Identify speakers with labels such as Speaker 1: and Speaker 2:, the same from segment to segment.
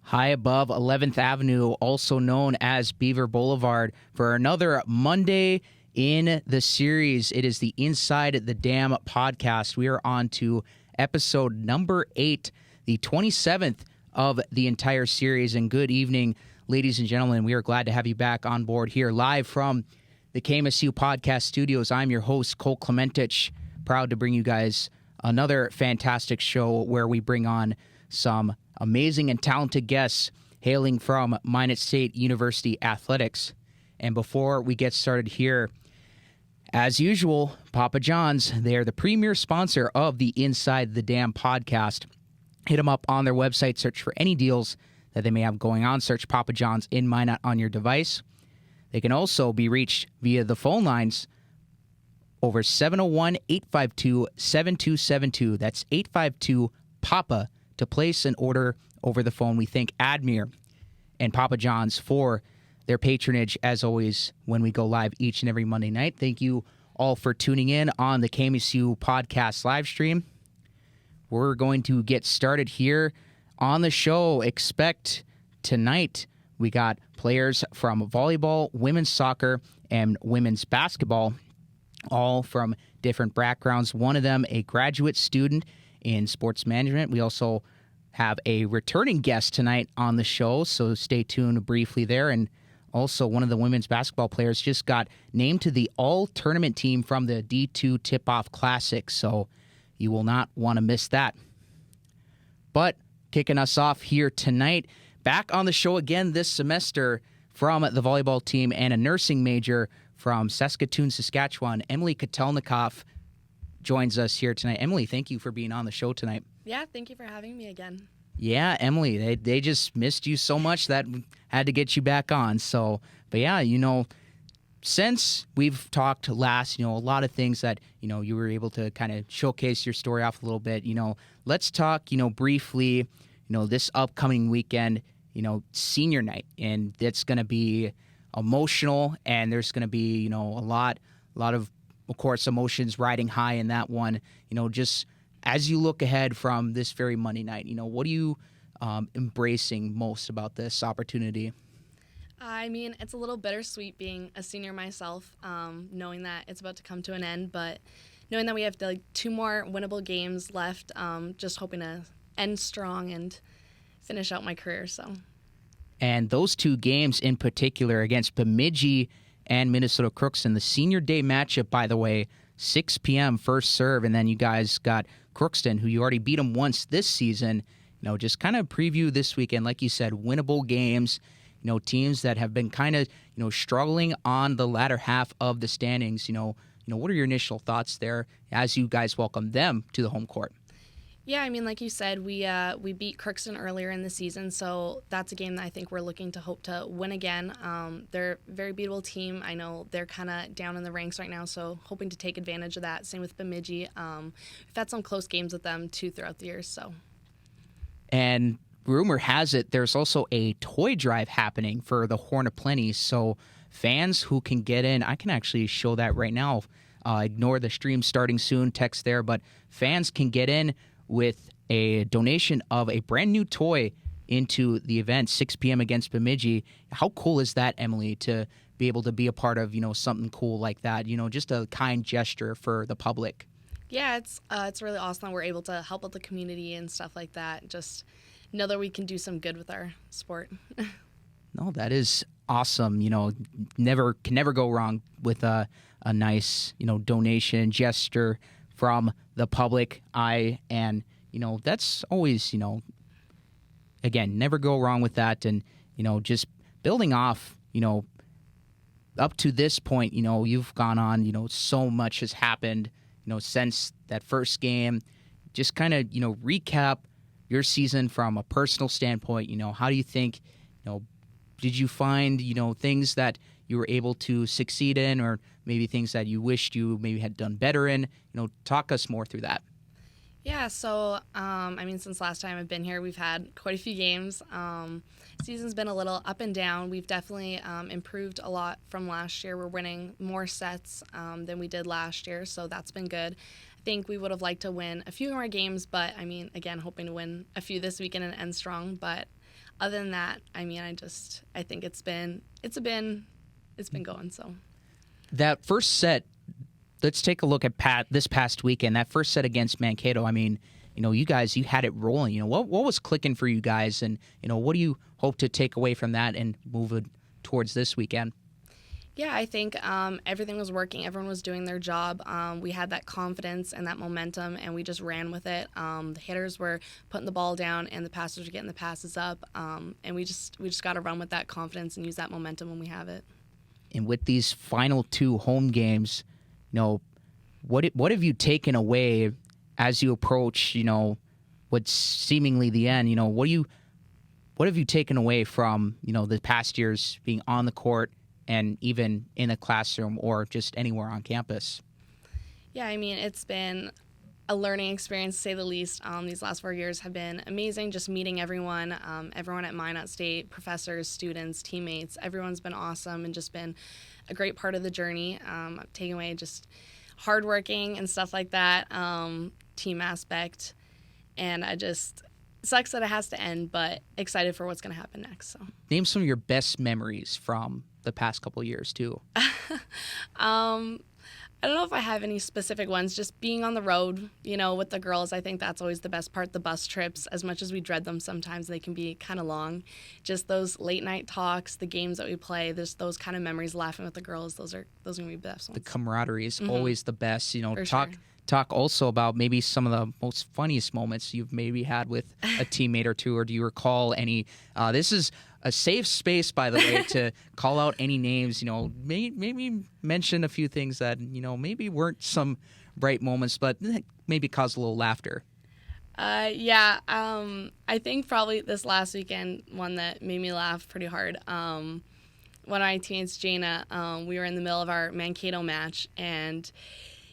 Speaker 1: high above 11th Avenue, also known as Beaver Boulevard, for another Monday in the series. It is the Inside the Dam podcast. We are on to episode number 8, the 27th of the entire series. And good evening, ladies and gentlemen. We are glad to have you back on board here live from the MSU podcast studios. I'm your host, Cole Clementich, proud to bring you guys another fantastic show where we bring on some amazing and talented guests hailing from Minot State University Athletics. And before we get started here, as usual, Papa John's, they are the premier sponsor of the Inside the Dam podcast. Hit them up on their website, search for any deals that they may have going on. Search Papa John's in Minot on your device. They can also be reached via the phone lines over 701-852-7272. That's 852-PAPA to place an order over the phone. We thank Admir and Papa John's for their patronage, as always, when we go live each and every Monday night. Thank you all for tuning in on the MSU podcast live stream. We're going to get started here on the show. Expect tonight we got players from volleyball, women's soccer, and women's basketball, all from different backgrounds. One of them a graduate student in sports management. We also have a returning guest tonight on the show, so stay tuned briefly there. And also one of the women's basketball players just got named to the all-tournament team from the D2 Tip-Off Classic, so you will not want to miss that. But kicking us off here tonight, back on the show again this semester from the volleyball team and a nursing major from Saskatoon, Saskatchewan, Emily Kotelnikoff joins us here tonight. Emily, thank you for being on the show tonight.
Speaker 2: Yeah, thank you for having me again.
Speaker 1: Yeah, Emily, they just missed you so much that had to get you back on. So, but yeah, since we've talked last, a lot of things that, you were able to kind of showcase your story off a little bit. Let's talk, briefly, this upcoming weekend, senior night, and it's going to be emotional, and there's going to be, a lot of course, emotions riding high in that one. Just as you look ahead from this very Monday night, what are you embracing most about this opportunity?
Speaker 2: I mean, it's a little bittersweet being a senior myself, knowing that it's about to come to an end, but knowing that we have 2 more winnable games left, just hoping to end strong and finish out my career. So,
Speaker 1: and those 2 games in particular against Bemidji and Minnesota Crookston, the senior day matchup, by the way, 6 p.m. first serve, and then you guys got Crookston, who you already beat them once this season. Just kind of preview this weekend, like you said, winnable games. Teams that have been kind of struggling on the latter half of the standings. What are your initial thoughts there as you guys welcome them to the home court?
Speaker 2: Yeah, I mean, like you said, we beat Crookston earlier in the season, so that's a game that I think we're looking to hope to win again. They're a very beatable team. I know they're kind of down in the ranks right now, so hoping to take advantage of that. Same with Bemidji. We've had some close games with them, too, throughout the years. So. And
Speaker 1: rumor has it there's also a toy drive happening for the Horn of Plenty, so fans who can get in, I can actually show that right now. Ignore the stream starting soon, text there, but fans can get in with a donation of a brand new toy into the event, 6 p.m. against Bemidji. How cool is that, Emily, to be able to be a part of, something cool like that, just a kind gesture for the public?
Speaker 2: Yeah, it's really awesome that we're able to help out the community and stuff like that. Just know that we can do some good with our sport.
Speaker 1: No, that is awesome. Can never go wrong with a nice, donation gesture from the public eye, and that's always, again, never go wrong with that. And just building off, up to this point, you've gone on, so much has happened, since that first game. Just kind of, recap your season from a personal standpoint. How do you think, did you find, things that you were able to succeed in, or maybe things that you wished you maybe had done better in? Talk us more through that.
Speaker 2: Yeah, so, since last time I've been here, we've had quite a few games. Season's been a little up and down. We've definitely improved a lot from last year. We're winning more sets than we did last year, so that's been good. I think we would have liked to win a few more games, but, again, hoping to win a few this weekend and end strong. But other than that, I mean, I think it's been going. So
Speaker 1: that first set, let's take a look at this past weekend. That first set against Mankato. I mean, you guys, you had it rolling. What was clicking for you guys, and what do you hope to take away from that and move it towards this weekend?
Speaker 2: Yeah, I think everything was working. Everyone was doing their job. We had that confidence and that momentum, and we just ran with it. The hitters were putting the ball down, and the passers were getting the passes up. And we just got to run with that confidence and use that momentum when we have it.
Speaker 1: And with these final 2 home games, what have you taken away as you approach, what's seemingly the end? What have you taken away from, the past years being on the court and even in a classroom or just anywhere on campus?
Speaker 2: Yeah, I mean, it's been a learning experience, to say the least. These last 4 years have been amazing, just meeting everyone at Minot State, professors, students, teammates. Everyone's been awesome and just been a great part of the journey. Taking away just hardworking and stuff like that, team aspect. And sucks that it has to end, but excited for what's going to happen next. So,
Speaker 1: name some of your best memories from the past couple of years too.
Speaker 2: I don't know if I have any specific ones. Just being on the road, with the girls, I think that's always the best part. The bus trips, as much as we dread them sometimes, they can be kind of long. Just those late night talks, the games that we play, there's those kind of memories, laughing with the girls. Those are going to be the best ones.
Speaker 1: The camaraderie is always the best.
Speaker 2: For sure.
Speaker 1: Talk also about maybe some of the most funniest moments you've maybe had with a teammate or two, or do you recall any? This is a safe space, by the way, to call out any names. Maybe mention a few things that maybe weren't some bright moments, but maybe caused a little laughter.
Speaker 2: Yeah. I think probably this last weekend, one that made me laugh pretty hard. One of my teammates, Jana, we were in the middle of our Mankato match, and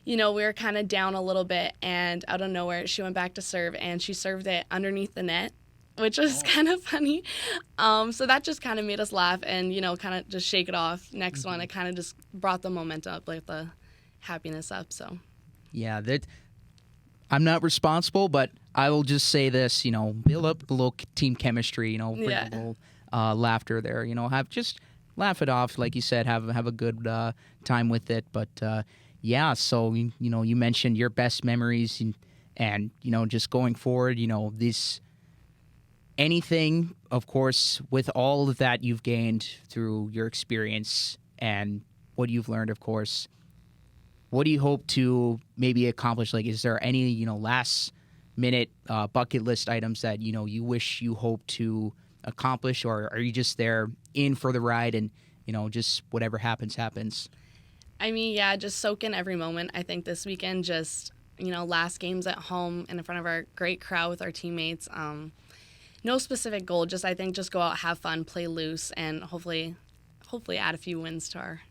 Speaker 2: we were kind of down a little bit, and out of nowhere, she went back to serve, and she served it underneath the net, which was kind of funny. So that just kind of made us laugh and, kind of just shake it off. Next one, it kind of just brought the momentum up, like the happiness up. So, yeah,
Speaker 1: I'm not responsible, but I will just say this, build up a little team chemistry, bring a little laughter there, just laugh it off. Like you said, have a good time with it. But, yeah, so, you mentioned your best memories and just going forward, anything, of course, with all of that you've gained through your experience and what you've learned, of course, what do you hope to maybe accomplish? Like, is there any, last minute bucket list items that, you wish you hope to accomplish, or are you just there in for the ride and, just whatever happens?
Speaker 2: I mean, yeah, just soak in every moment. I think this weekend, just, last games at home and in front of our great crowd with our teammates. No specific goal, just go out, have fun, play loose, and hopefully add a few wins to our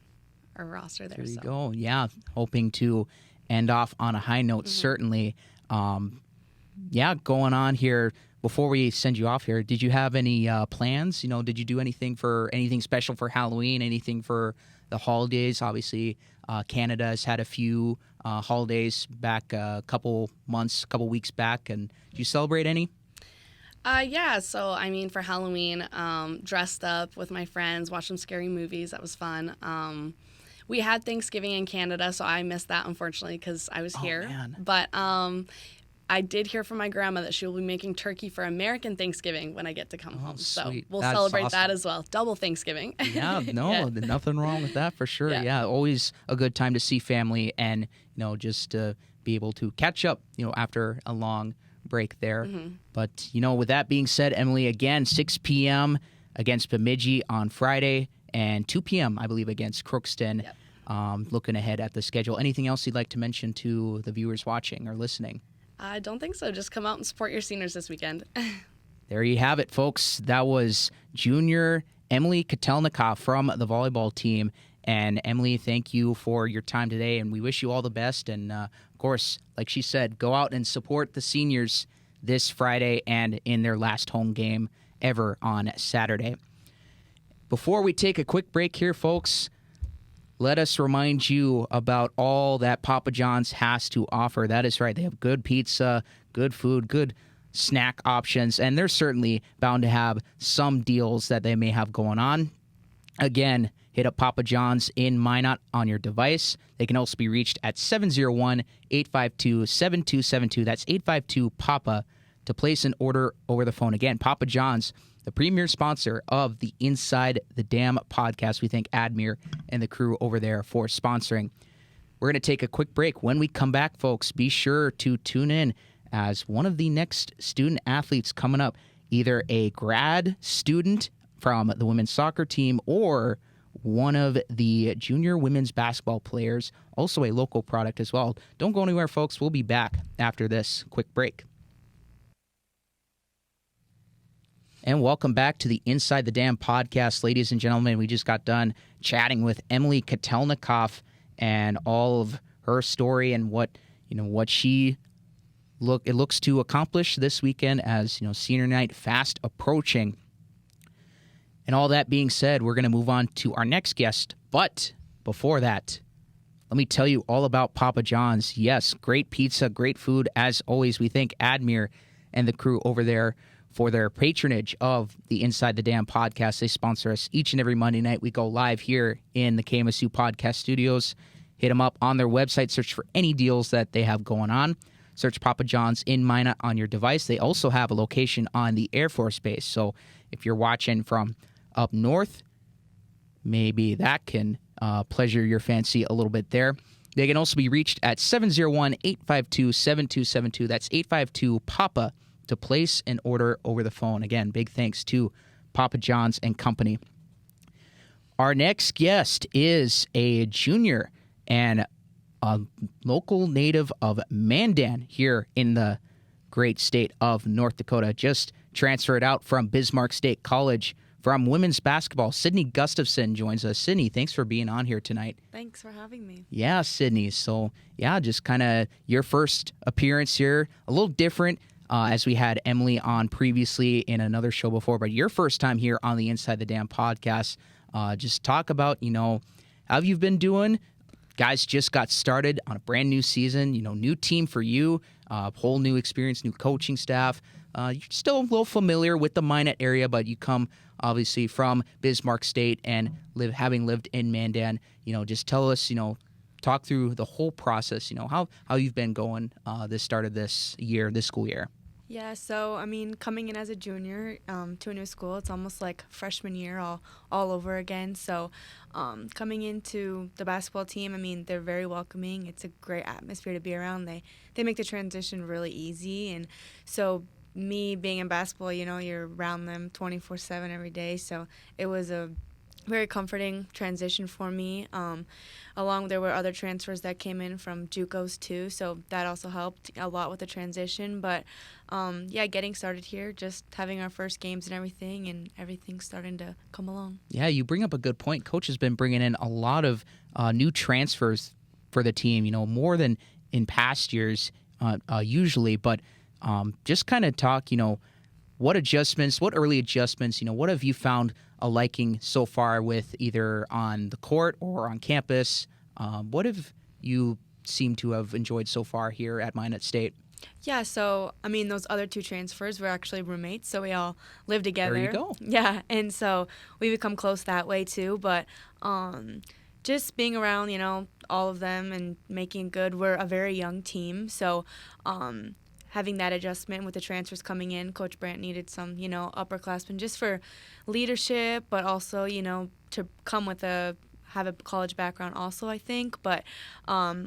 Speaker 2: roster there.
Speaker 1: There you go. Yeah, hoping to end off on a high note, certainly. Yeah, going on here. Before we send you off here, did you have any plans? Did you do anything special for Halloween, anything for the holidays? Obviously, Canada has had a few holidays back a couple weeks back, and did you celebrate any?
Speaker 2: Yeah, so I mean, for Halloween, dressed up with my friends, watched some scary movies. That was fun. We had Thanksgiving in Canada, so I missed that, unfortunately, because I was here.
Speaker 1: Man.
Speaker 2: But I did hear from my grandma that she will be making turkey for American Thanksgiving when I get to come home. So we'll celebrate that as well. Double Thanksgiving.
Speaker 1: Yeah, nothing wrong with that for sure. Yeah, always a good time to see family and, just to be able to catch up, after a long break there. But, with that being said, Emily, again, 6 p.m. against Bemidji on Friday and 2 p.m., I believe, against Crookston. Yep. Looking ahead at the schedule. Anything else you'd like to mention to the viewers watching or listening?
Speaker 2: I don't think so. Just come out and support your seniors this weekend.
Speaker 1: There you have it, folks. That was junior Emily Kotelnikoff from the volleyball team. And Emily, thank you for your time today, and we wish you all the best. And, of course, like she said, go out and support the seniors this Friday and in their last home game ever on Saturday. Before we take a quick break here, folks, let us remind you about all that Papa John's has to offer. That is right. They have good pizza, good food, good snack options, and they're certainly bound to have some deals that they may have going on. Again, hit up Papa John's in Minot on your device. They can also be reached at 701-852-7272. That's 852-PAPA to place an order over the phone. Again, Papa John's, the premier sponsor of the Inside the Dam podcast. We thank Admir and the crew over there for sponsoring. We're going to take a quick break. When we come back, folks, be sure to tune in as one of the next student athletes coming up, either a grad student from the women's soccer team or one of the junior women's basketball players, also a local product as well. Don't go anywhere, folks. We'll be back after this quick break. And welcome back to the Inside the Dam podcast, ladies and gentlemen. We just got done chatting with Emily Kotelnikoff and all of her story and what she looks to accomplish this weekend as senior night fast approaching. And all that being said, we're going to move on to our next guest. But before that, let me tell you all about Papa John's. Yes, great pizza, great food. As always, we thank Admir and the crew over there for their patronage of the Inside the Dam podcast. They sponsor us each and every Monday night. We go live here in the KMSU podcast studios. Hit them up on their website. Search for any deals that they have going on. Search Papa John's in Minot on your device. They also have a location on the Air Force Base. So if you're watching from up north, maybe that can pleasure your fancy a little bit there. They can also be reached at 701-852-7272. That's 852-PAPA to place an order over the phone. Again, big thanks to Papa John's and company. Our next guest is a junior and a local native of Mandan here in the great state of North Dakota. Just transferred out from Bismarck State College from women's basketball. Sydney Gustavsson joins us. Sydney, thanks for being on here tonight.
Speaker 3: Thanks for having me.
Speaker 1: Yeah, Sydney. So, yeah, just kind of your first appearance here. A little different as we had Emily on previously in another show before, but your first time here on the Inside the Dam podcast. Just talk about, how you've been doing. Guys just got started on a brand new season, new team for you, whole new experience, new coaching staff. You're still a little familiar with the Minot area, but you come obviously from Bismarck State and having lived in Mandan. Just tell us, talk through the whole process, how you've been going this start of this school year.
Speaker 3: Yeah, so, coming in as a junior to a new school, it's almost like freshman year all over again. So coming into the basketball team, they're very welcoming. It's a great atmosphere to be around. They make the transition really easy. And so me being in basketball, you're around them 24/7 every day. So it was a very comforting transition for me. Along there were other transfers that came in from JUCOs too, so that also helped a lot with the transition. But getting started here, just having our first games and everything's starting to come along. Yeah,
Speaker 1: you bring up a good point. Coach has been bringing in a lot of new transfers for the team, more than in past years usually. But just kind of talk, what early adjustments, what have you found a liking so far with either on the court or on campus? What have you seemed to have enjoyed so far here at Minot State?
Speaker 3: Yeah, so, those other two transfers were actually roommates, so we all live together.
Speaker 1: There you go.
Speaker 3: Yeah, and so we become close that way too, but just being around, all of them and making good. We're a very young team, so having that adjustment with the transfers coming in, Coach Brandt needed some, upperclassmen just for leadership, but also, to come with have a college background also, I think. But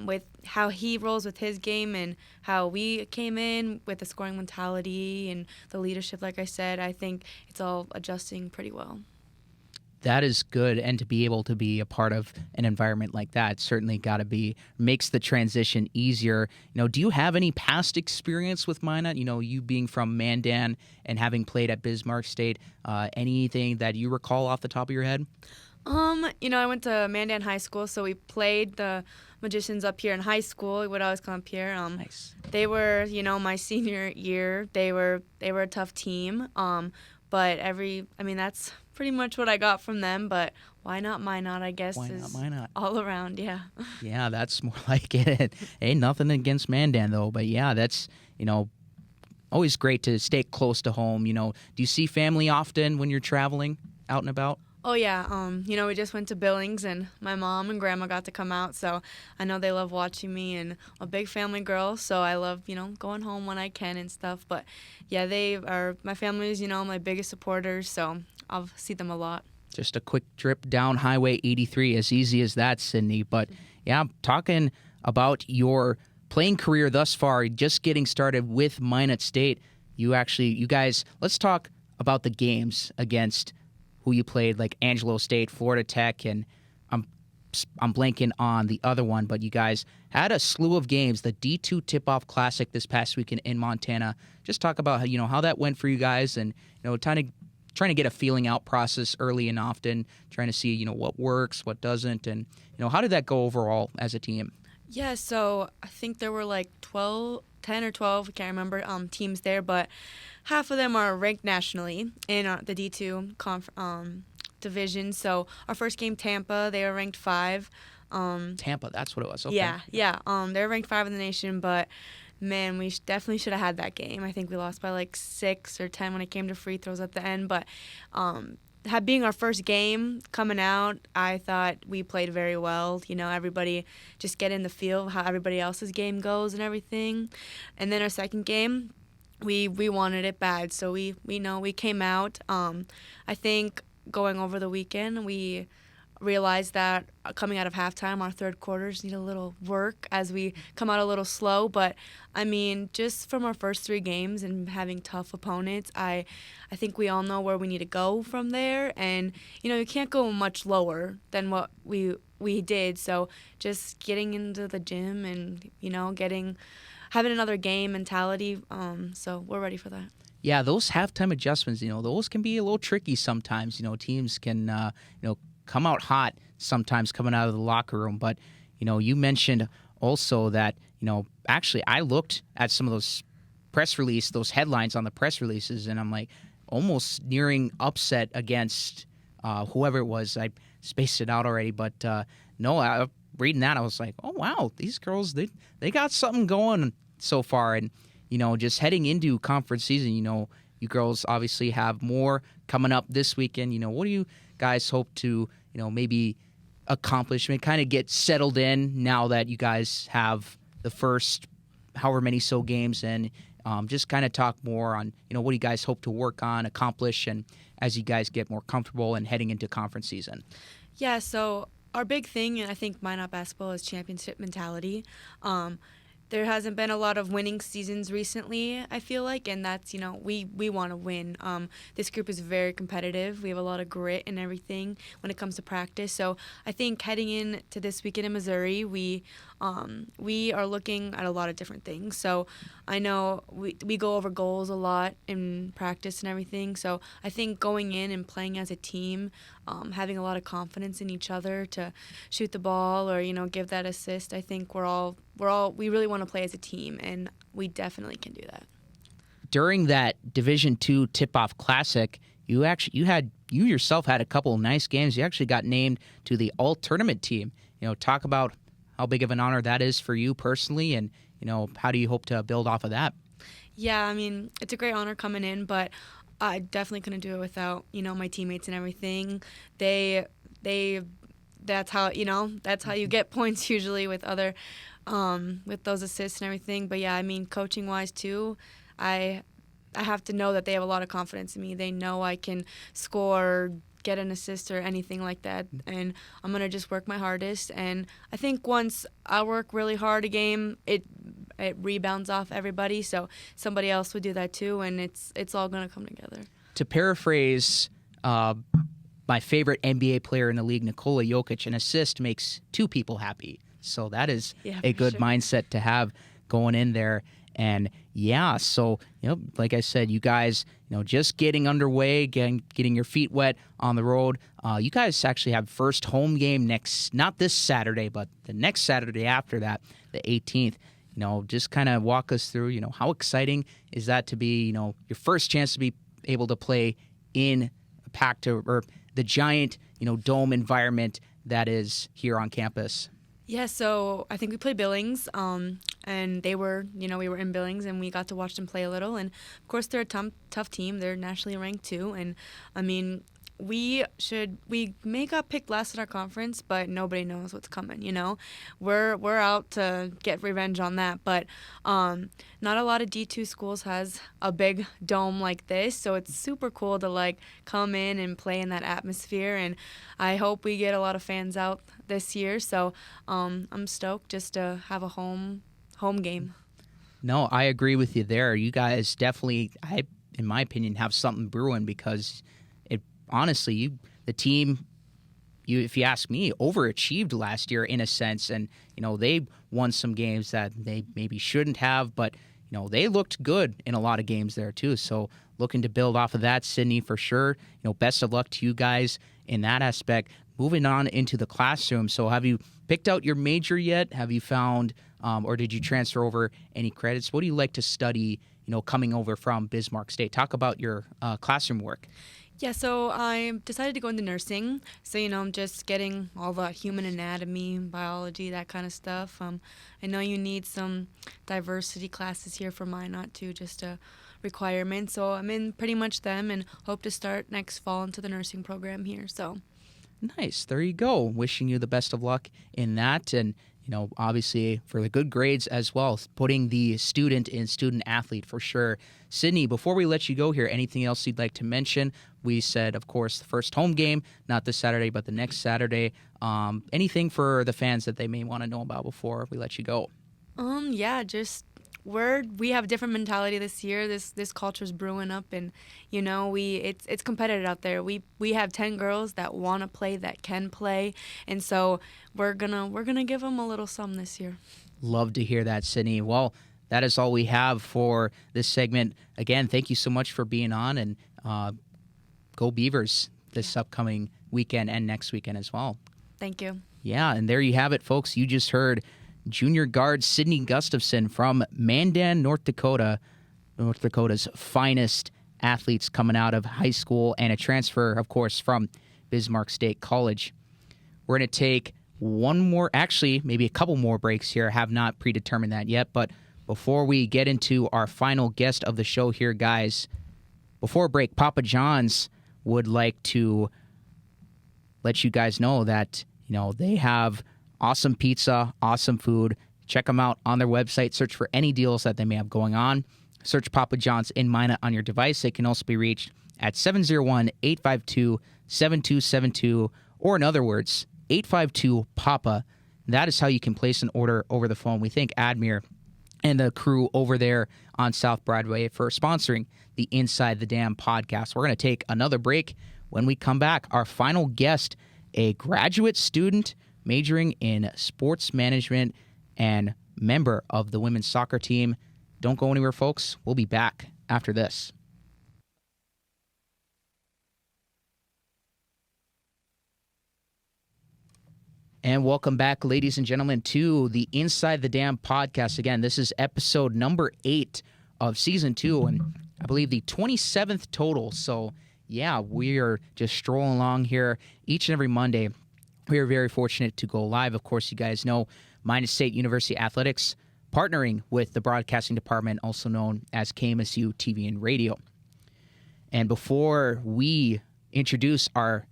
Speaker 3: with how he rolls with his game and how we came in with the scoring mentality and the leadership, like I said, I think it's all adjusting pretty well.
Speaker 1: That is good, and to be able to be a part of an environment like that certainly makes the transition easier. Do you have any past experience with Minot? You being from Mandan and having played at Bismarck State, anything that you recall off the top of your head?
Speaker 3: I went to Mandan High School, so we played the Magicians up here in high school. We would always come up here.
Speaker 1: Nice.
Speaker 3: They were, my senior year. They were a tough team. But that's pretty much what I got from them. But why not Minot, I guess,
Speaker 1: why not?
Speaker 3: All around, yeah.
Speaker 1: Yeah, that's more like it. Ain't nothing against Mandan, though. But, yeah, that's, always great to stay close to home. Do you see family often when you're traveling out and about?
Speaker 3: Oh yeah, we just went to Billings and my mom and grandma got to come out, so I know they love watching me, and I'm a big family girl, so I love, going home when I can and stuff. But yeah, my family is, my biggest supporters, so I'll see them a lot.
Speaker 1: Just a quick trip down Highway 83, as easy as that, Sydney. But yeah, talking about your playing career thus far, just getting started with Minot State, you guys, let's talk about the games against who you played, like Angelo State, Florida Tech, and I'm blanking on the other one, but you guys had a slew of games, the D2 Tip-Off Classic this past weekend in Montana. Just talk about how that went for you guys, and trying to get a feeling out process early and often, trying to see what works, what doesn't, and how did that go overall as a team?
Speaker 3: Yeah, so I think there were like 10 or 12, I can't remember, teams there, but half of them are ranked nationally in the D2 division. So our first game, Tampa, they were ranked 5.
Speaker 1: Tampa, that's what it was. Okay.
Speaker 3: Yeah. They were ranked 5 in the nation, but man, we definitely should have had that game. I think we lost by like 6 or 10 when it came to free throws at the end, but being our first game coming out, I thought we played very well. Everybody just get in the feel of how everybody else's game goes and everything. And then our second game, we wanted it bad, so we came out. I think going over the weekend, we realized that coming out of halftime, our third quarters need a little work as we come out a little slow. But I mean, just from our first 3 games and having tough opponents, I think we all know where we need to go from there. And you can't go much lower than what we did. So just getting into the gym and having another game mentality. So we're ready for that.
Speaker 1: Yeah, those halftime adjustments, those can be a little tricky sometimes. Teams can come out hot sometimes coming out of the locker room. But, you mentioned also that, actually I looked at some of those those headlines on the press releases, and I'm like almost nearing upset against whoever it was. I spaced it out already. But, no, reading that, I was like, oh, wow, these girls, they got something going so far. And, just heading into conference season, you girls obviously have more coming up this weekend. What do you guys hope to, maybe accomplish, kind of get settled in now that you guys have the first however many games, and just kind of talk more on, what do you guys hope to work on, accomplish, and as you guys get more comfortable and heading into conference season?
Speaker 3: Yeah, so our big thing, and I think Minot basketball, is championship mentality. There hasn't been a lot of winning seasons recently, I feel like, and that's, we want to win. This group is very competitive. We have a lot of grit and everything when it comes to practice. So I think heading into this weekend in Missouri, we are looking at a lot of different things. So I know we go over goals a lot in practice and everything. So I think going in and playing as a team, having a lot of confidence in each other to shoot the ball or, give that assist, I think we really want to play as a team, and we definitely can do that.
Speaker 1: During that Division II Tip-Off Classic, you yourself had a couple of nice games. You actually got named to the all-tournament team. Talk about how big of an honor that is for you personally, and how do you hope to build off of that?
Speaker 3: Yeah, I mean, it's a great honor coming in, but I definitely couldn't do it without my teammates and everything. That's how you get points usually with other with those assists and everything. But yeah, I mean, coaching wise too, I have to know that they have a lot of confidence in me. They know I can score, get an assist or anything like that, and I'm gonna just work my hardest. And I think once I work really hard a game, it rebounds off everybody, so somebody else would do that too, and it's all gonna come together. To
Speaker 1: paraphrase my favorite NBA player in the league, Nikola Jokic, an assist makes 2 people happy. So that is a good mindset to have going in there. And yeah, so like I said, you guys, just getting underway, getting your feet wet on the road. You guys actually have first home game not this Saturday, but the next Saturday after that, the 18th. Just kind of walk us through, how exciting is that to be, your first chance to be able to play in a packed or the giant, dome environment that is here on campus.
Speaker 3: Yeah, so I think we play Billings, and and they were, we were in Billings, and we got to watch them play a little. And of course, they're a tough team. They're nationally ranked too, and I mean, we may got picked last in our conference, but nobody knows what's coming. We're out to get revenge on that. But not a lot of D2 schools has a big dome like this, so it's super cool to like come in and play in that atmosphere. And I hope we get a lot of fans out this year. So I'm stoked just to have a home game.
Speaker 1: No, I agree with you there. You guys definitely, in my opinion, have something brewing because honestly, the team, if you ask me, overachieved last year in a sense. And, they won some games that they maybe shouldn't have, but, they looked good in a lot of games there too. So looking to build off of that, Sydney, for sure. Best of luck to you guys in that aspect. Moving on into the classroom. So have you picked out your major yet? Have you found, or did you transfer over any credits? What do you like to study, coming over from Bismarck State? Talk about your classroom work.
Speaker 3: Yeah, so I decided to go into nursing. So, I'm just getting all the human anatomy, biology, that kind of stuff. I know you need some diversity classes here for Minot too, just a requirement. So I'm in pretty much them and hope to start next fall into the nursing program here. So
Speaker 1: nice. There you go. Wishing you the best of luck in that. And, obviously for the good grades as well, putting the student in student athlete for sure. Sydney, before we let you go here, anything else you'd like to mention? We said, of course, the first home game, not this Saturday, but the next Saturday. Anything for the fans that they may want to know about before we let you go?
Speaker 3: Yeah, just we have a different mentality this year. This culture's brewing up, and it's competitive out there. We have 10 girls that want to play, that can play, and so we're gonna give them a little some this year.
Speaker 1: Love to hear that, Sydney. Well, that is all we have for this segment. Again, thank you so much for being on, and go Beavers this upcoming weekend and next weekend as well.
Speaker 3: Thank you.
Speaker 1: Yeah, and there you have it, folks. You just heard junior guard Sydney Gustavsson from Mandan, North Dakota, North Dakota's finest athletes coming out of high school, and a transfer, of course, from Bismarck State College. We're going to take one more, actually, maybe a couple more breaks here. Have not predetermined that yet, but before we get into our final guest of the show here, guys, before break, Papa John's would like to let you guys know that, they have awesome pizza, awesome food. Check them out on their website. Search for any deals that they may have going on. Search Papa John's in Minot on your device. They can also be reached at 701-852-7272, or in other words, 852-PAPA. That is how you can place an order over the phone. We thank Admir and the crew over there on South Broadway for sponsoring the Inside the Dam podcast. We're going to take another break. When we come back, our final guest, a graduate student majoring in sports management and member of the women's soccer team. Don't go anywhere, folks. We'll be back after this. And welcome back, ladies and gentlemen, to the Inside the Dam podcast. Again, this is episode number 8 of season 2, and I believe the 27th total. So, yeah, we are just strolling along here each and every Monday. We are very fortunate to go live. Of course, you guys know Minot State University Athletics partnering with the broadcasting department, also known as KMSU TV and Radio. And before we introduce our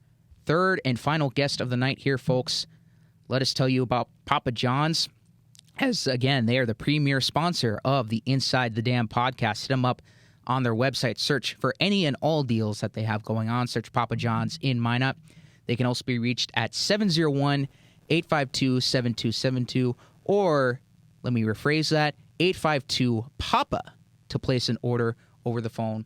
Speaker 1: third and final guest of the night here, folks, let us tell you about Papa John's. As, again, they are the premier sponsor of the Inside the Dam podcast. Hit them up on their website. Search for any and all deals that they have going on. Search Papa John's in Minot. They can also be reached at 701-852-7272, or, let me rephrase that, 852-PAPA to place an order over the phone.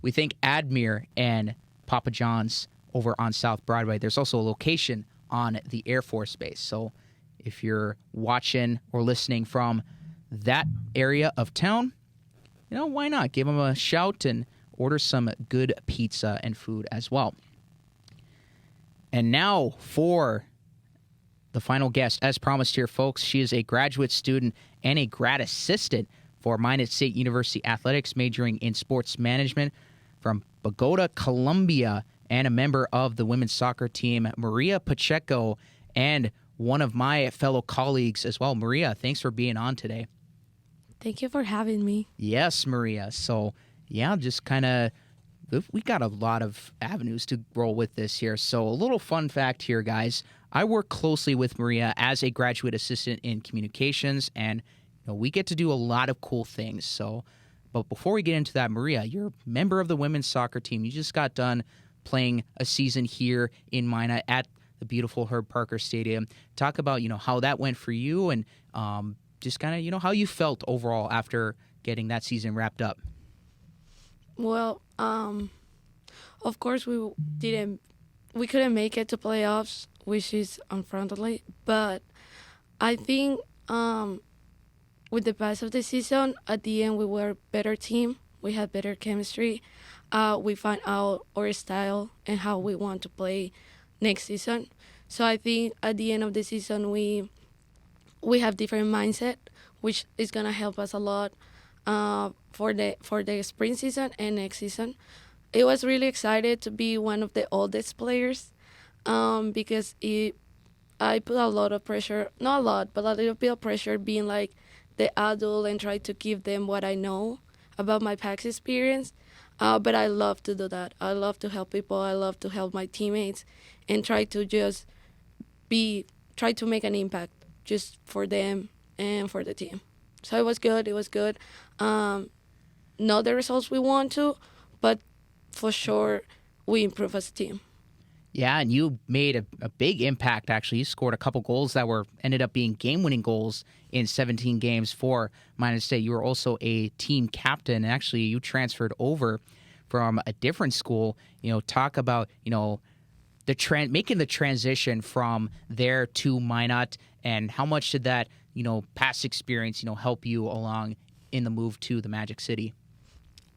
Speaker 1: We thank Admir and Papa John's over on South Broadway. There's also a location on the Air Force Base. So if you're watching or listening from that area of town, why not? Give them a shout and order some good pizza and food as well. And now for the final guest. As promised here, folks, she is a graduate student and a grad assistant for Minot State University Athletics, majoring in sports management from Bogota, Colombia, and a member of the women's soccer team, Maria Pacheco, and one of my fellow colleagues as well. Maria, thanks for being on today.
Speaker 4: Thank you for having me.
Speaker 1: Yes, Maria. So, yeah, just kind of, we got a lot of avenues to roll with this here. So, a little fun fact here, guys. I work closely with Maria as a graduate assistant in communications, and we get to do a lot of cool things. So, but before we get into that, Maria, you're a member of the women's soccer team. You just got done playing a season here in Minot at the beautiful Herb Parker Stadium. Talk about, how that went for you and just kind of, how you felt overall after getting that season wrapped up.
Speaker 4: Well, of course we couldn't make it to playoffs, which is unfortunately, but I think with the pass of the season, at the end we were a better team. We had better chemistry. We found out our style and how we want to play next season. So I think at the end of the season we have different mindset, which is gonna help us a lot for the spring season and next season. It was really excited to be one of the oldest players because I put a lot of pressure, not a lot, but a little bit of pressure being like the adult and try to give them what I know about my past experience. But I love to do that. I love to help people. I love to help my teammates and try to just try to make an impact just for them and for the team. So it was good. It was good. Not the results we want to, but for sure we improve as a team.
Speaker 1: Yeah, and you made a big impact, actually. You scored a couple goals that ended up being game-winning goals in 17 games for Minot State. You were also a team captain, and actually you transferred over from a different school. Talk about, making the transition from there to Minot, and how much did that, past experience, help you along in the move to the Magic City?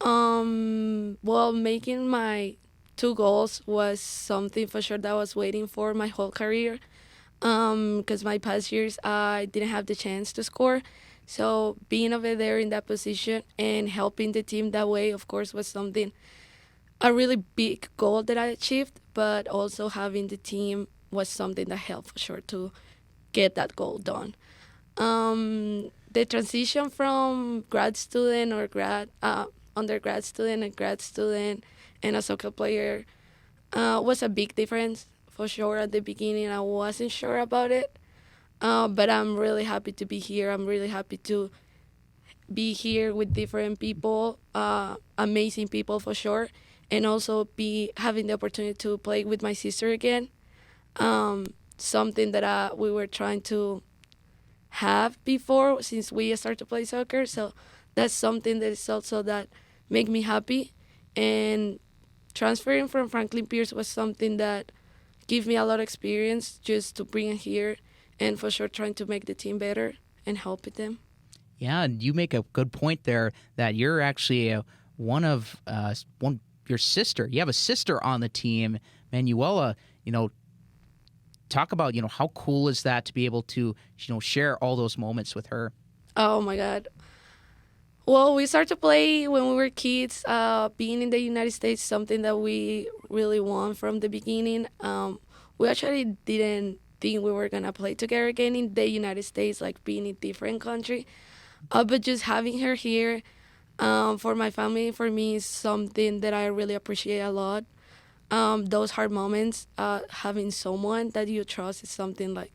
Speaker 4: Well, making my 2 goals was something for sure that I was waiting for my whole career. Because my past years I didn't have the chance to score. So being over there in that position and helping the team that way, of course, was a really big goal that I achieved. But also having the team was something that helped for sure to get that goal done. The transition from grad student or undergrad student and grad student and a soccer player was a big difference. For sure, at the beginning, I wasn't sure about it, but I'm really happy to be here. I'm really happy to be here with different people, amazing people for sure, and also be having the opportunity to play with my sister again, something that we were trying to have before since we started to play soccer. So that's something that is also that make me happy. And transferring from Franklin Pierce was something that give me a lot of experience just to bring it here, and for sure trying to make the team better and help with them.
Speaker 1: Yeah, and you make a good point there that you're actually your sister. You have a sister on the team, Manuela. Talk about how cool is that to be able to share all those moments with her.
Speaker 4: Oh my God. Well, we started to play when we were kids. Being in the United States, something that we really want from the beginning. We actually didn't think we were gonna play together again in the United States, like being in a different country. But just having her here for my family, for me, is something that I really appreciate a lot. Those hard moments, having someone that you trust is something like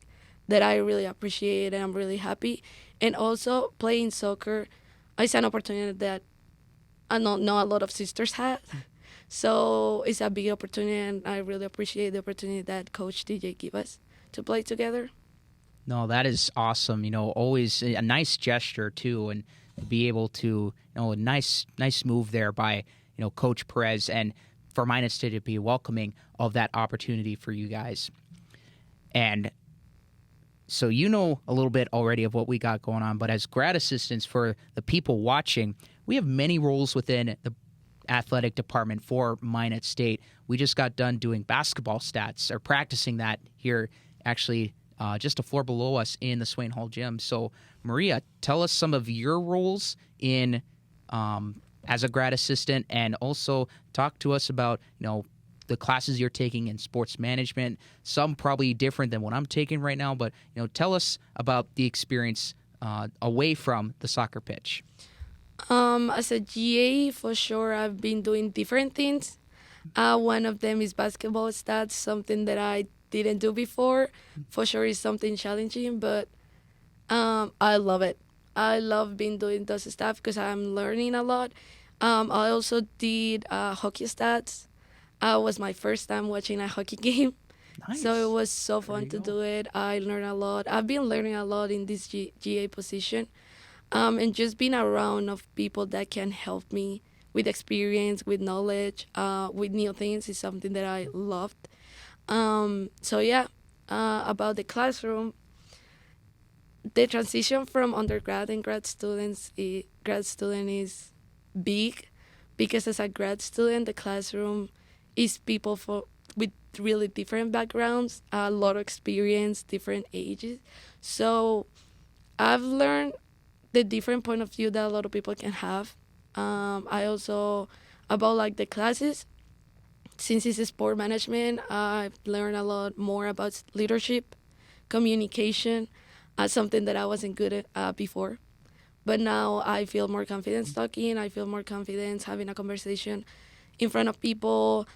Speaker 4: that I really appreciate, and I'm really happy. And also playing soccer. It's an opportunity that I don't know a lot of sisters had. So it's a big opportunity, and I really appreciate the opportunity that Coach DJ gave us to play together.
Speaker 1: No, that is awesome. Always a nice gesture, too, and be able to, a nice move there by, Coach Perez, and for Minot State to be welcoming of that opportunity for you guys. And so a little bit already of what we got going on, but as grad assistants for the people watching, we have many roles within the athletic department for Minot State. We just got done doing basketball stats, or practicing that here, actually, just a floor below us in the Swain Hall gym. So, Maria, tell us some of your roles in as a grad assistant, and also talk to us about, the classes you're taking in sports management. Some probably different than what I'm taking right now, but tell us about the experience away from the soccer pitch?
Speaker 4: As a GA, for sure, I've been doing different things. One of them is basketball stats, something that I didn't do before. For sure, it's something challenging, but I love it. I love being doing those stuff because I'm learning a lot. I also did hockey stats. Was my first time watching a hockey game.
Speaker 1: Nice.
Speaker 4: So it was so
Speaker 1: There
Speaker 4: fun
Speaker 1: you
Speaker 4: to
Speaker 1: go.
Speaker 4: do it. I learned a lot. I've been learning a lot in this GA position. And just being around of people that can help me with experience, with knowledge, with new things is something that I loved. So yeah, about the classroom, the transition from undergrad and grad student is big because as a grad student, the classroom is people with really different backgrounds, a lot of experience, different ages. So I've learned the different point of view that a lot of people can have. I also, about like the classes, since it's sport management, I've learned a lot more about leadership, communication, something that I wasn't good at before. But now I feel more confident talking. I feel more confident having a conversation in front of people.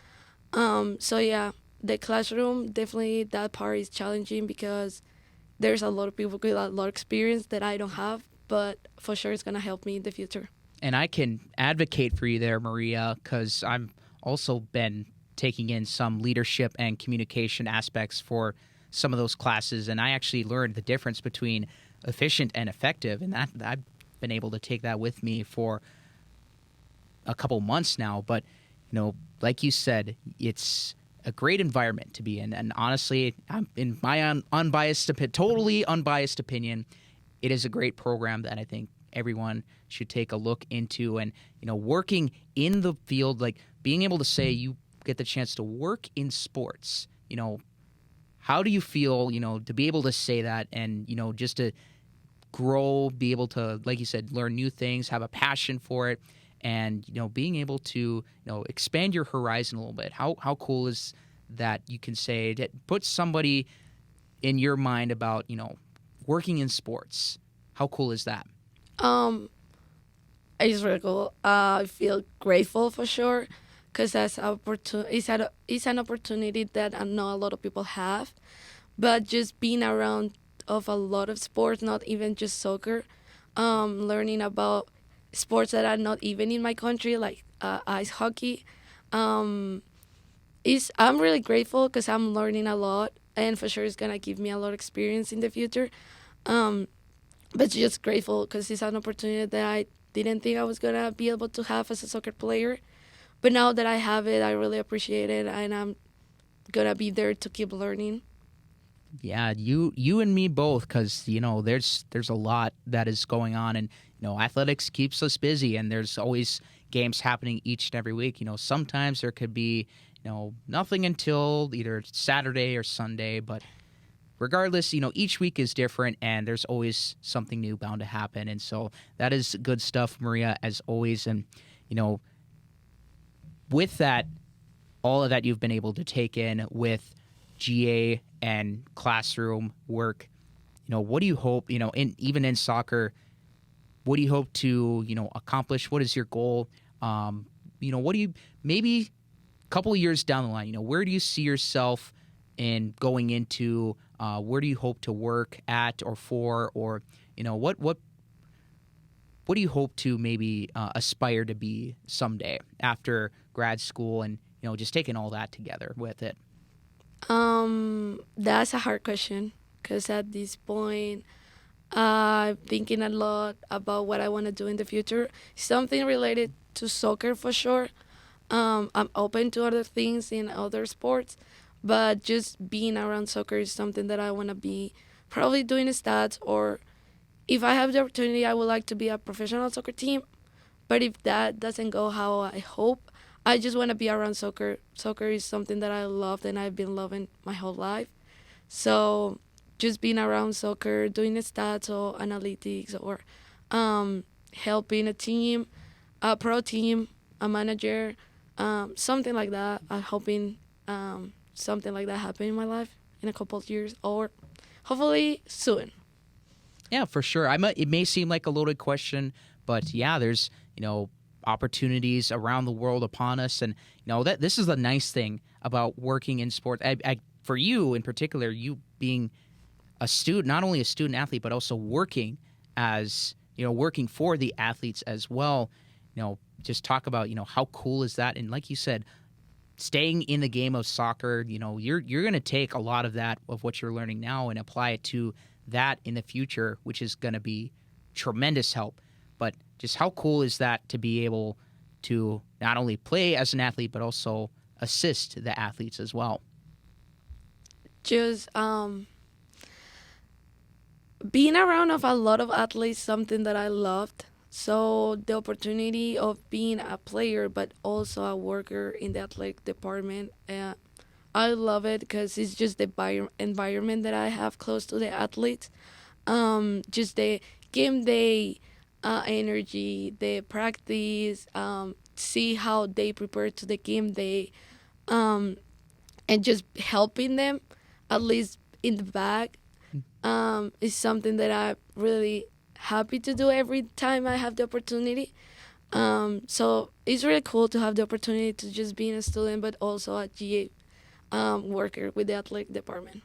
Speaker 4: So yeah, the classroom, definitely that part is challenging because there's a lot of people with a lot of experience that I don't have, but for sure it's going to help me in the future.
Speaker 1: And I can advocate for you there, Maria, because I'm also been taking in some leadership and communication aspects for some of those classes, and I actually learned the difference between efficient and effective, and that I've been able to take that with me for a couple months now. But like you said, it's a great environment to be in, and honestly, in my totally unbiased opinion, it is a great program that I think everyone should take a look into. And working in the field, like being able to say you get the chance to work in sports, how do you feel, to be able to say that and, just to grow, be able to, like you said, learn new things, have a passion for it, and, being able to, expand your horizon a little bit. How cool is that you can say that put somebody in your mind about, working in sports? How cool is that?
Speaker 4: It's really cool. I feel grateful for sure because it's an opportunity that I know a lot of people have. But just being around of a lot of sports, not even just soccer, learning about sports that are not even in my country, like ice hockey, I'm really grateful because I'm learning a lot, and for sure it's gonna give me a lot of experience in the future. But just grateful because it's an opportunity that I didn't think I was gonna be able to have as a soccer player. But now that I have it, I really appreciate it, and I'm gonna be there to keep learning.
Speaker 1: Yeah, you and me both, because there's a lot that is going on, and athletics keeps us busy, and there's always games happening each and every week. Sometimes there could be nothing until either Saturday or Sunday, but regardless, each week is different, and there's always something new bound to happen, and so that is good stuff, Maria, as always. And with that, all of that you've been able to take in with GA and classroom work, what do you hope, even in soccer, what do you hope to, accomplish? What is your goal? What do you, maybe a couple of years down the line, where do you see yourself in going into, where do you hope to work at or for, or, what do you hope to maybe aspire to be someday after grad school and, just taking all that together with it?
Speaker 4: That's a hard question because at this point, I'm thinking a lot about what I want to do in the future. Something related to soccer for sure. I'm open to other things in other sports, but just being around soccer is something that I want to be probably doing stats, or if I have the opportunity, I would like to be a professional soccer team. But if that doesn't go how I hope, I just want to be around soccer. Soccer is something that I loved and I've been loving my whole life. So just being around soccer, doing the stats or analytics, or helping a team, a pro team, a manager, something like that. I'm hoping something like that happen in my life in a couple of years, or hopefully soon.
Speaker 1: Yeah, for sure. It may seem like a loaded question, but yeah, there's opportunities around the world upon us, and that this is the nice thing about working in sport. For you in particular, you being a student, not only a student athlete, but also working as working for the athletes as well. Just talk about how cool is that, and like you said, staying in the game of soccer. You're going to take a lot of that of what you're learning now and apply it to that in the future, which is going to be tremendous help. But just how cool is that to be able to not only play as an athlete but also assist the athletes as well?
Speaker 4: Just being around of a lot of athletes, something that I loved. So the opportunity of being a player but also a worker in the athletic department, I love it because it's just the environment that I have close to the athletes. Just the game day energy, the practice, see how they prepare to the game day, and just helping them, at least in the back, is something that I'm really happy to do every time I have the opportunity. So it's really cool to have the opportunity to just be a student, but also a GA worker with the athletic department.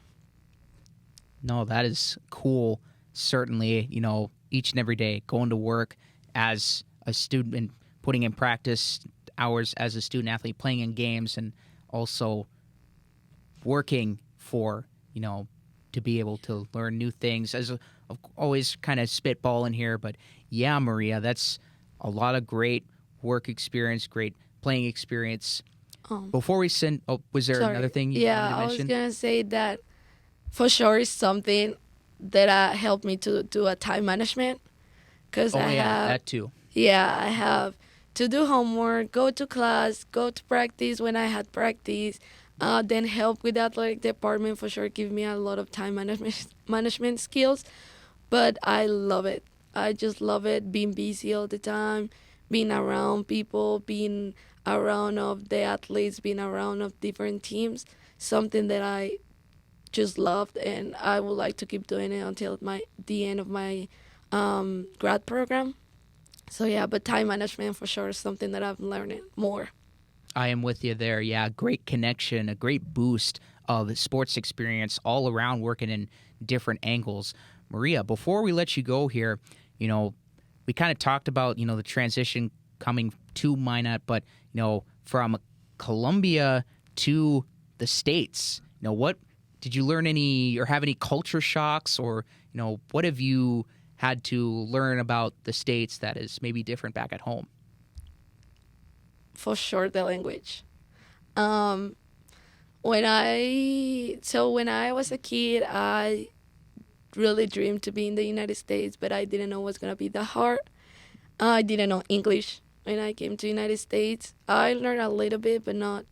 Speaker 1: No, that is cool. Certainly, each and every day going to work as a student and putting in practice hours as a student athlete, playing in games, and also working for, to be able to learn new things. As always kind of spitball in here, but yeah, Maria, that's a lot of great work experience, great playing experience. Before we send, was there another thing you wanted to mention?
Speaker 4: I was going to say that for sure is something that helped me to do a time management. Because
Speaker 1: that too.
Speaker 4: Yeah, I have to do homework, go to class, go to practice when I had practice, then help with the athletic department. For sure give me a lot of time management skills. But I love it. I just love it, being busy all the time, being around people, being around of the athletes, being around of different teams, something that I just loved, and I would like to keep doing it until the end of my grad program. So yeah, but time management for sure is something that I'm learning more.
Speaker 1: I am with you there. Yeah, great connection, a great boost of sports experience all around, working in different angles. Maria, before we let you go here, we kind of talked about, the transition coming to Minot, but, from Colombia to the States, what did you learn any or have any culture shocks, or, what have you had to learn about the States that is maybe different back at home?
Speaker 4: For sure, the language. When I was a kid, I really dreamed to be in the United States, but I didn't know it was gonna be that hard. I didn't know English when I came to the United States. I learned a little bit, but not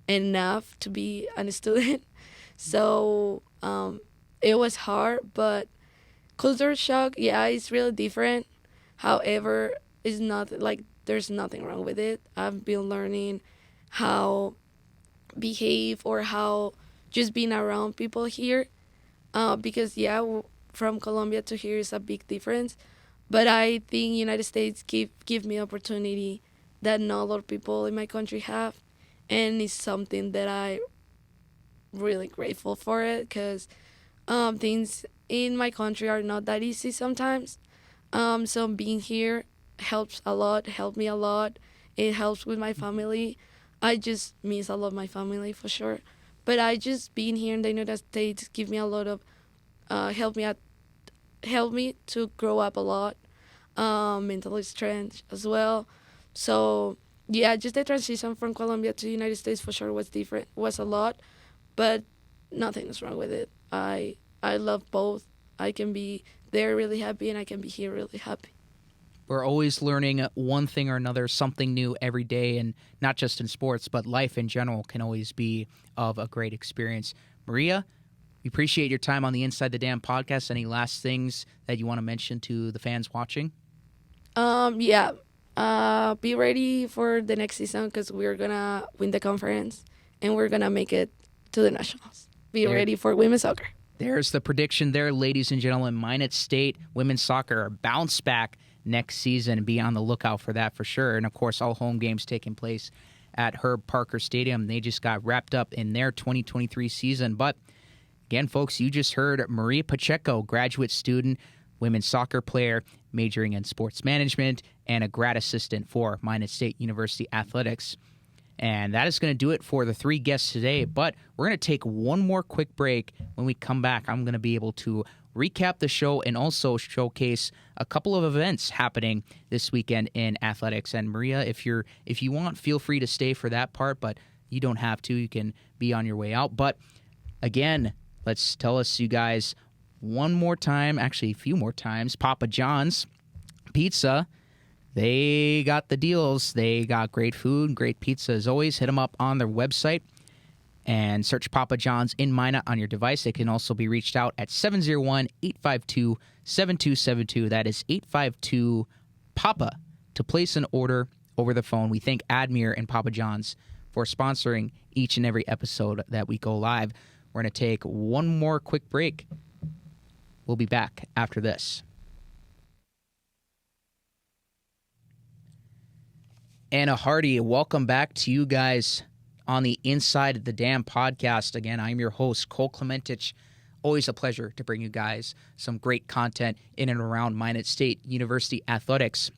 Speaker 4: enough to be a student. So it was hard, but culture shock, yeah, it's really different. However, it's not like there's nothing wrong with it. I've been learning how behave or how just being around people here, because from Colombia to here is a big difference. But I think United States give me opportunity that not a lot of people in my country have, and it's something that I really grateful for it, because things in my country are not that easy sometimes. So being here helped me a lot. It helps with my family. I just miss a lot of my family for sure. But I just being here in the United States give me a lot of help me to grow up a lot, mentally strength as well. So yeah, just the transition from Colombia to the United States for sure was a lot, but nothing is wrong with it. I love both. I can be there really happy, and I can be here really happy.
Speaker 1: We're always learning one thing or another, something new every day, and not just in sports, but life in general can always be of a great experience. Maria, we appreciate your time on the Inside the Dam podcast. Any last things that you want to mention to the fans watching?
Speaker 4: Be ready for the next season, because we're going to win the conference, and we're going to make it to the Nationals. Be ready for women's soccer.
Speaker 1: There's the prediction there, ladies and gentlemen. Minot State women's soccer bounce back next season. Be on the lookout for that for sure. And, of course, all home games taking place at Herb Parker Stadium. They just got wrapped up in their 2023 season. But, again, folks, you just heard Maria Pacheco, graduate student, women's soccer player, majoring in sports management, and a grad assistant for Minot State University Athletics. And that is going to do it for the three guests today. But we're going to take one more quick break. When we come back, I'm going to be able to recap the show and also showcase a couple of events happening this weekend in athletics. And Maria, if you want, feel free to stay for that part, but you don't have to. You can be on your way out. But again, let's tell us, you guys, one more time, actually a few more times, Papa John's Pizza. They got the deals. They got great food, great pizza as always. Hit them up on their website and search Papa John's in Minot on your device. They can also be reached out at 701-852-7272. That is 852-PAPA to place an order over the phone. We thank Admir and Papa John's for sponsoring each and every episode that we go live. We're going to take one more quick break. We'll be back after this. And a hearty welcome back to you guys on the Inside the Dam podcast. Again, I'm your host, Cole Clementich. Always a pleasure to bring you guys some great content in and around Minot State University Athletics.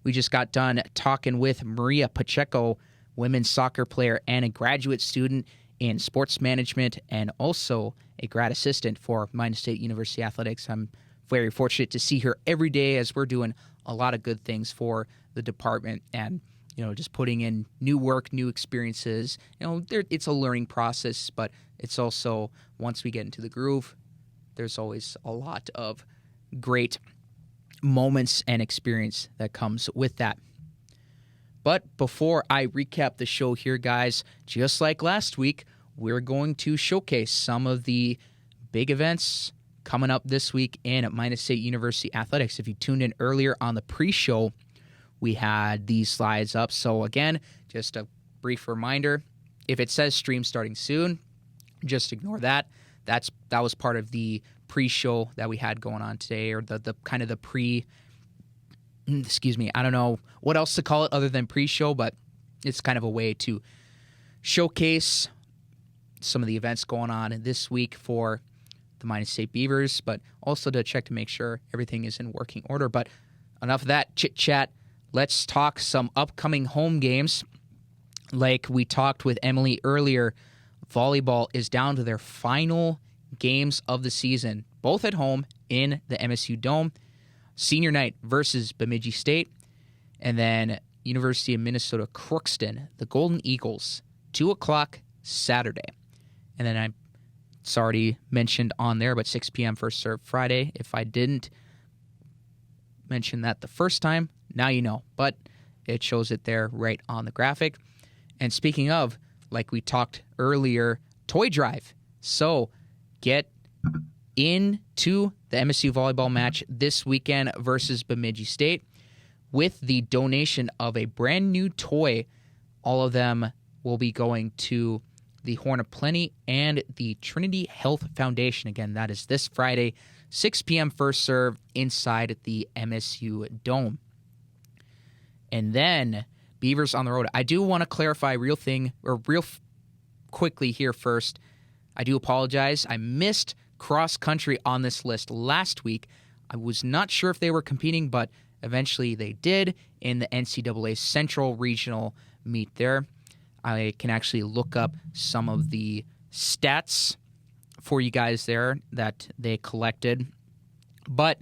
Speaker 1: We just got done talking with Maria Pacheco, women's soccer player and a graduate student in sports management and also a grad assistant for Minot State University Athletics. I'm very fortunate to see her every day as we're doing a lot of good things for the department and just putting in new work, new experiences. It's a learning process, but it's also, once we get into the groove, there's always a lot of great moments and experience that comes with that. But before I recap the show here, guys, just like last week, we're going to showcase some of the big events coming up this week in Minot State University Athletics. If you tuned in earlier on the pre-show, we had these slides up. So again, just a brief reminder, if it says stream starting soon, just ignore that. That was part of the pre-show that we had going on today, or the kind of the I don't know what else to call it other than pre-show, but it's kind of a way to showcase some of the events going on this week for the Minot State Beavers, but also to check to make sure everything is in working order. But enough of that chit-chat. Let's talk some upcoming home games. Like we talked with Emily earlier, volleyball is down to their final games of the season, both at home in the MSU Dome. Senior night versus Bemidji State, and then University of Minnesota Crookston, the Golden Eagles, 2 o'clock Saturday. And then it's already mentioned on there, but 6 p.m. first serve Friday. If I didn't mention that the first time, now you know, but it shows it there right on the graphic. And speaking of, like we talked earlier, toy drive. So get into the MSU volleyball match this weekend versus Bemidji State with the donation of a brand new toy. All of them will be going to the Horn of Plenty and the Trinity Health Foundation. Again, that is this Friday, 6 p.m. first serve inside the MSU Dome. And then Beavers on the road. I do want to clarify real quickly here first. I do apologize. I missed cross country on this list last week. I was not sure if they were competing, but eventually they did in the NCAA Central Regional meet there. I can actually look up some of the stats for you guys there that they collected. But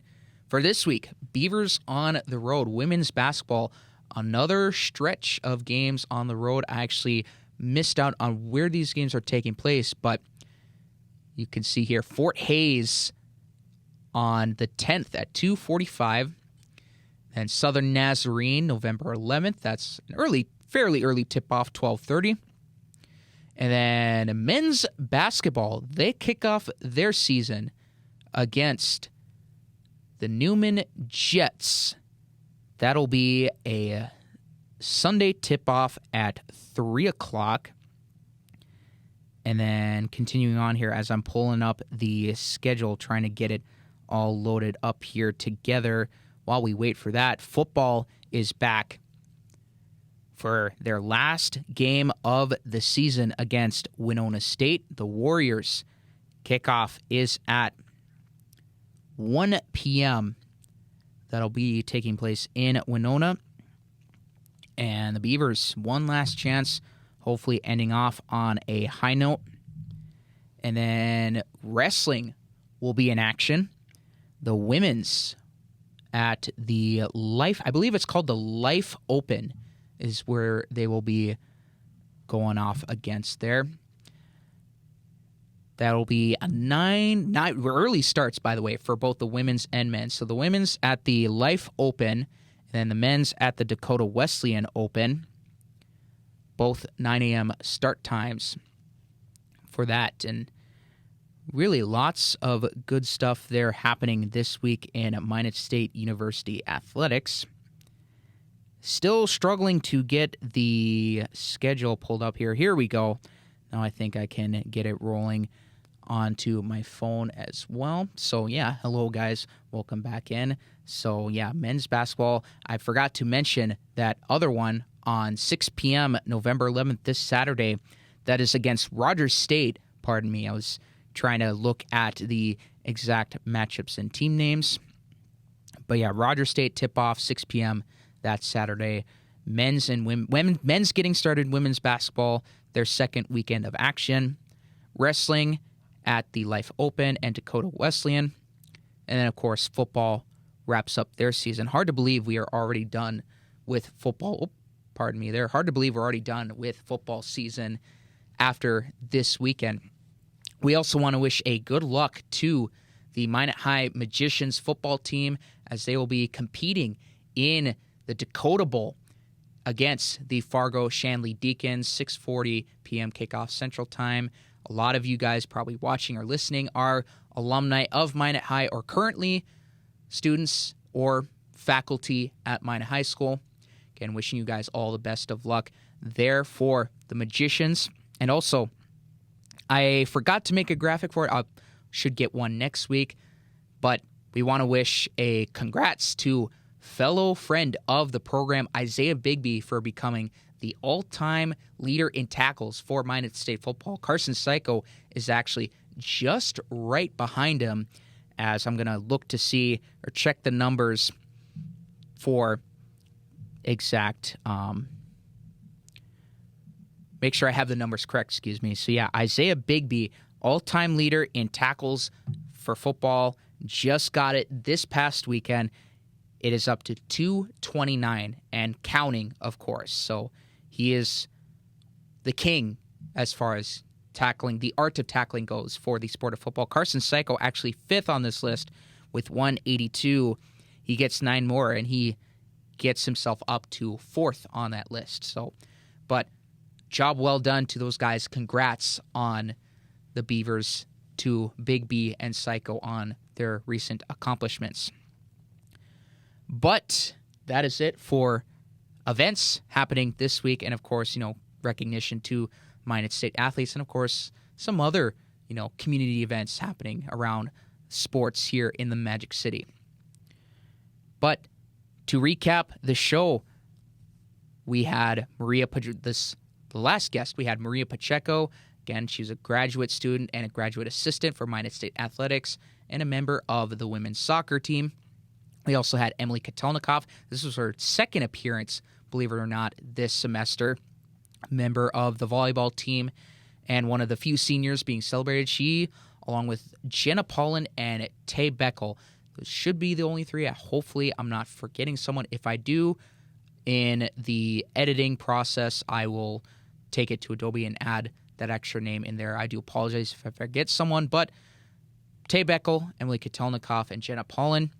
Speaker 1: for this week, Beavers on the road, women's basketball, another stretch of games on the road. I actually missed out on where these games are taking place, but you can see here Fort Hays on the 10th at 2:45, and Southern Nazarene November 11th. That's an fairly early tip-off, 12:30. And then men's basketball, they kick off their season against the Newman Jets. That'll be a Sunday tip-off at 3 o'clock. And then continuing on here as I'm pulling up the schedule, trying to get it all loaded up here together while we wait for that. Football is back for their last game of the season against Winona State. The Warriors kickoff is at 1 p.m. That'll be taking place in Winona. And the Beavers, one last chance, hopefully ending off on a high note. And then wrestling will be in action. The women's at the Life, I believe it's called the Life Open, is where they will be going off against there. That'll be a 9 early starts, by the way, for both the women's and men's. So the women's at the Life Open, and then the men's at the Dakota Wesleyan Open. Both 9 a.m. start times for that. And really lots of good stuff there happening this week in Minot State University Athletics. Still struggling to get the schedule pulled up here. Here we go. Now I think I can get it rolling onto my phone as well. So yeah, hello guys. Welcome back in. So yeah, men's basketball. I forgot to mention that other one on 6 p.m. November 11th, this Saturday. That is against Rogers State. Pardon me. I was trying to look at the exact matchups and team names. But yeah, Rogers State tip-off, 6 p.m. that Saturday. Men's and men's getting started, women's basketball, their second weekend of action. Wrestling at the Life Open and Dakota Wesleyan. And then, of course, football wraps up their season. Hard to believe we are already done with football. Pardon me there. Hard to believe we're already done with football season after this weekend. We also want to wish a good luck to the Minot High Magicians football team as they will be competing in the Dakota Bowl against the Fargo Shanley Deacons, 6:40 p.m. kickoff Central Time. A lot of you guys probably watching or listening are alumni of Minot High or currently students or faculty at Minot High School. Again, wishing you guys all the best of luck there for the Magicians. And also, I forgot to make a graphic for it. I should get one next week. But we want to wish a congrats to fellow friend of the program, Isaiah Bigby, for becoming the all-time leader in tackles for Minot State football. Carson Psycho is actually just right behind him, as I'm going to look to see or check the numbers for exact, make sure I have the numbers correct, excuse me. So yeah, Isaiah Bigby, all-time leader in tackles for football, just got it this past weekend. It is up to 229 and counting, of course. So he is the king as far as tackling, the art of tackling goes for the sport of football. Carson Psycho actually fifth on this list with 182. He gets 9 more, and he gets himself up to fourth on that list. So, but job well done to those guys. Congrats on the Beavers, to Big B and Psycho on their recent accomplishments. But that is it for events happening this week. And of course, recognition to Minot State athletes, and of course, some other, community events happening around sports here in the Magic City. But to recap the show, we had the last guest, we had Maria Pacheco. Again, she's a graduate student and a graduate assistant for Minot State Athletics and a member of the women's soccer team. We also had Emily Kotelnikoff. This was her second appearance, believe it or not, this semester. Member of the volleyball team and one of the few seniors being celebrated. She, along with Jenna Paulin and Tay Beckel, those should be the only three. Hopefully, I'm not forgetting someone. If I do, in the editing process, I will take it to Adobe and add that extra name in there. I do apologize if I forget someone, but Tay Beckel, Emily Kotelnikoff, and Jenna Paulin,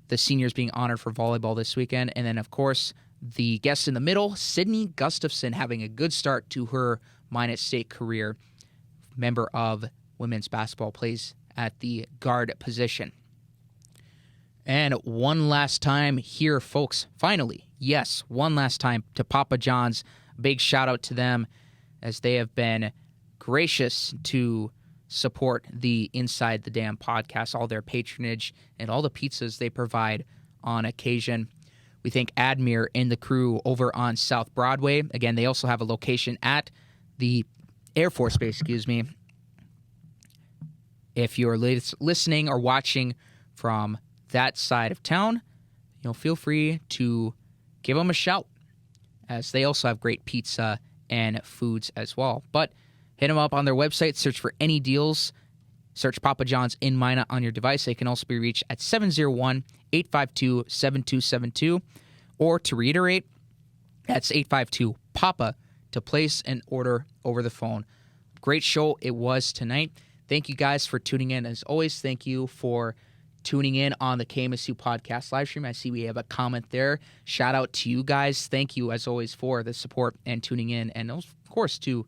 Speaker 1: the seniors being honored for volleyball this weekend. And then, of course, the guest in the middle, Sydney Gustavsson, having a good start to her Minot State career. Member of women's basketball, plays at the guard position. And one last time here, folks, finally, yes, one last time to Papa John's. Big shout out to them, as they have been gracious to support the Inside the Dam podcast, all their patronage, and all the pizzas they provide on occasion. We thank Admir and the crew over on South Broadway. Again, they also have a location at the Air Force Base, If you're listening or watching from that side of town, feel free to give them a shout, as they also have great pizza and foods as well. But hit them up on their website, search for any deals, search Papa John's in Minot on your device. They can also be reached at 701-852-7272, or to reiterate, that's 852-PAPA to place an order over the phone. Great show it was tonight. Thank you guys for tuning in. As always, thank you for tuning in on the KMSU podcast live stream. I see we have a comment there. Shout out to you guys. Thank you, as always, for the support and tuning in. And, of course, to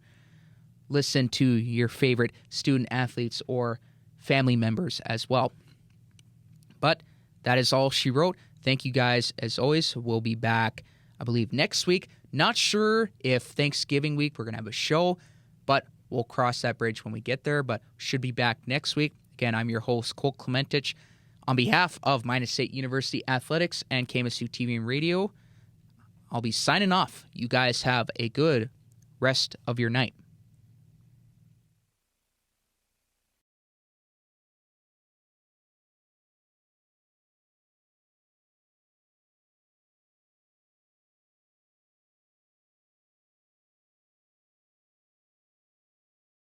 Speaker 1: listen to your favorite student athletes or family members as well. But that is all she wrote. Thank you guys, as always. We'll be back, I believe, next week. Not sure if Thanksgiving week we're going to have a show, but we'll cross that bridge when we get there. But should be back next week. Again, I'm your host, Cole Clementich. On behalf of Minot State University Athletics and KMSU TV and Radio, I'll be signing off. You guys have a good rest of your night.